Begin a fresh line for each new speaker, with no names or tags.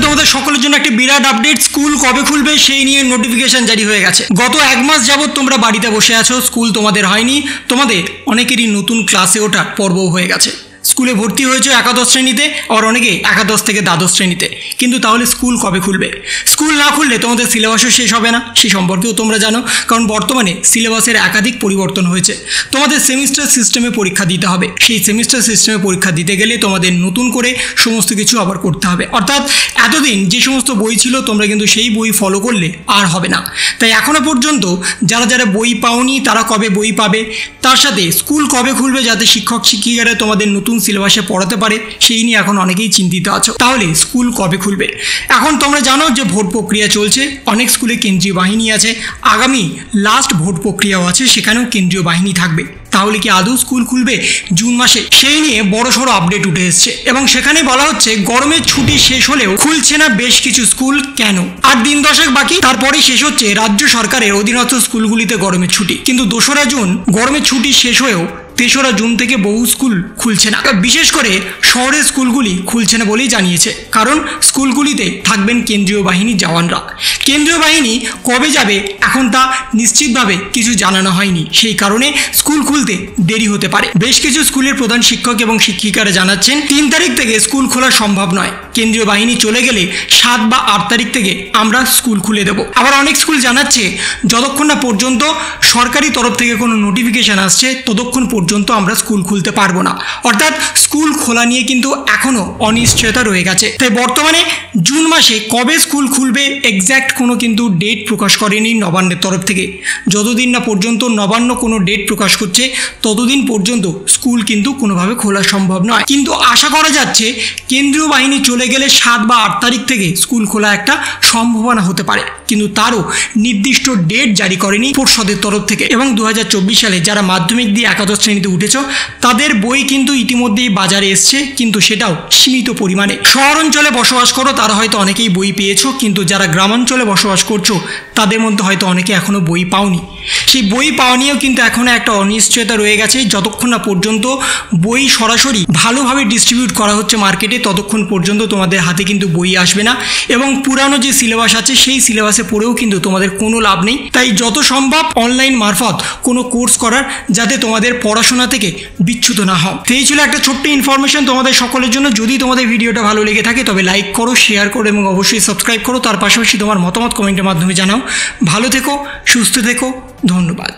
তোমাদের সকলের জন্য একটা বিরাট আপডেট, স্কুল কবে খুলবে সেই নিয়ে নোটিফিকেশন জারি হয়ে গেছে। গত এক মাস যাবত তোমরা বাড়িতে বসে আছো, স্কুল তোমাদের হয়নি, তোমাদের অনেকেরই নতুন ক্লাসে ওঠার পর্ব হয়ে গেছে। স্কুলে ভর্তি হয়েছে একাদশ শ্রেণীতে, আর অনেকে একাদশ থেকে দ্বাদশ শ্রেণীতে, কিন্তু তাহলে স্কুল কবে খুলবে? স্কুল না খুললে তোমাদের সিলেবাসও শেষ হবে না, সেই সম্পর্কেও তোমরা জানো, কারণ বর্তমানে সিলেবাসের একাধিক পরিবর্তন হয়েছে। তোমাদের সেমিস্টার সিস্টেমে পরীক্ষা দিতে হবে, সেই সেমিস্টার সিস্টেমে পরীক্ষা দিতে গেলে তোমাদের নতুন করে সমস্ত কিছু আবার করতে হবে। অর্থাৎ এতদিন যে সমস্ত বই ছিল তোমরা কিন্তু সেই বই ফলো করলে আর হবে না। তাই এখনো পর্যন্ত যারা যারা বই পাওনি তারা কবে বই পাবে, তার সাথে স্কুল কবে খুলবে যাতে শিক্ষক শিক্ষিকারা তোমাদের নতুন সিলেবাসে পড়াতে পারে সেই নিয়ে এখন অনেকেই চিন্তিত আছো। তাহলে স্কুল কবে খুলবে? এখন তোমরা জানো যে ভোট প্রক্রিয়া চলছে, অনেক স্কুলে কেন্দ্রীয় বাহিনী আছে, আগামী লাস্ট ভোট প্রক্রিয়াও আছে, সেখানেও কেন্দ্রীয় বাহিনী থাকবে। তাহলে কি আদৌ স্কুল খুলবে জুন মাসে? সেই নিয়ে বড়সড় আপডেট উঠে এসছে এবং সেখানে বলা হচ্ছে গরমের ছুটি শেষ হলেও খুলছে না বেশ কিছু স্কুল। কেন? আর দিন দশেক বাকি, তারপরেই শেষ হচ্ছে রাজ্য সরকারের অধীনস্থ স্কুলগুলিতে গরমের ছুটি। কিন্তু 2রা জুন গরমের ছুটি শেষ হয়েও 3রা জুন থেকে বহু স্কুল খুলছে না। বিশেষ করে শহরের স্কুলগুলি খুলছে না বলেই জানিয়েছে, কারণ স্কুলগুলিতে থাকবেন কেন্দ্রীয় বাহিনীর জওয়ানরা। কেন্দ্রীয় বাহিনী কবে যাবে এখন তা নিশ্চিতভাবে কিছু জানানো হয়নি, সেই কারণে স্কুল খুলতে দেরি হতে পারে। বেশ কিছু স্কুলের প্রধান শিক্ষক এবং শিক্ষিকারা জানাচ্ছেন 3 তারিখ থেকে স্কুল খোলা সম্ভব নয়, কেন্দ্রীয় বাহিনী চলে গেলে 7 বা 8 তারিখ থেকে আমরা স্কুল খুলে দেব। আবার অনেক স্কুল জানাচ্ছে যতক্ষণ না পর্যন্ত সরকারি তরফ থেকে কোনো নোটিফিকেশন আসছে ততক্ষণ পর্যন্ত আমরা স্কুল খুলতে পারবো না। অর্থাৎ স্কুল খোলা নিয়ে কিন্তু এখনো অনিশ্চয়তা রয়ে গেছে। তাই বর্তমানে জুন মাসে কবে স্কুল খুলবে এক্স্যাক্ট কোনো কিন্তু ডেট প্রকাশ করেনি নবান্নের তরফ থেকে। যতদিন না পর্যন্ত নবান্ন কোনো ডেট প্রকাশ করছে ততদিন পর্যন্ত স্কুল কিন্তু কোনোভাবে খোলা সম্ভব নয়। কিন্তু আশা করা যাচ্ছে কেন্দ্রীয় বাহিনী চলে গেলে 7 বা 8 তারিখ থেকে স্কুল খোলা একটা সম্ভাবনা হতে পারে, কিন্তু তারও নির্দিষ্ট ডেট জারি করেনি পর্ষদের তরফ থেকে। এবং 2024 সালে যারা মাধ্যমিক দিয়ে একাদশ শ্রেণীতে উঠেছ তাদের বই কিন্তু ইতিমধ্যেই বাজারে এসছে, কিন্তু সেটাও সীমিত পরিমাণে। শহর অঞ্চলে বসবাস করো তারা হয়তো অনেকেই বই পেয়েছো, কিন্তু যারা গ্রামাঞ্চলে বসবাস করছো তাদের মধ্যে হয়তো অনেকে এখনও বই পাওনি। সেই বই পাওয়া নিয়েও কিন্তু এখনও একটা অনিশ্চয়তা রয়ে গেছে। যতক্ষণ না পর্যন্ত বই সরাসরি ভালোভাবে ডিস্ট্রিবিউট করা হচ্ছে মার্কেটে ততক্ষণ পর্যন্ত তোমাদের হাতে কিন্তু বই আসবে না, এবং পুরানো যে সিলেবাস আছে সেই সিলেবাসে পড়েও কিন্তু তোমাদের কোনো লাভ নেই। তাই যত সম্ভব অনলাইন মারফত কোনো কোর্স করার, যাতে তোমাদের পড়াশোনা থেকে বিচ্যুত না হও। তো এই ছিল একটা ছোট্ট ইনফরমেশন তোমাদের সকলের জন্য। যদি তোমাদের ভিডিওটা ভালো লেগে থাকে তবে লাইক করো, শেয়ার করো এবং অবশ্যই সাবস্ক্রাইব করো। তার পাশাপাশি তোমার মতামত কমেন্টের মাধ্যমে জানাও। ভালো থেকো, সুস্থ থেকো, ধন্যবাদ।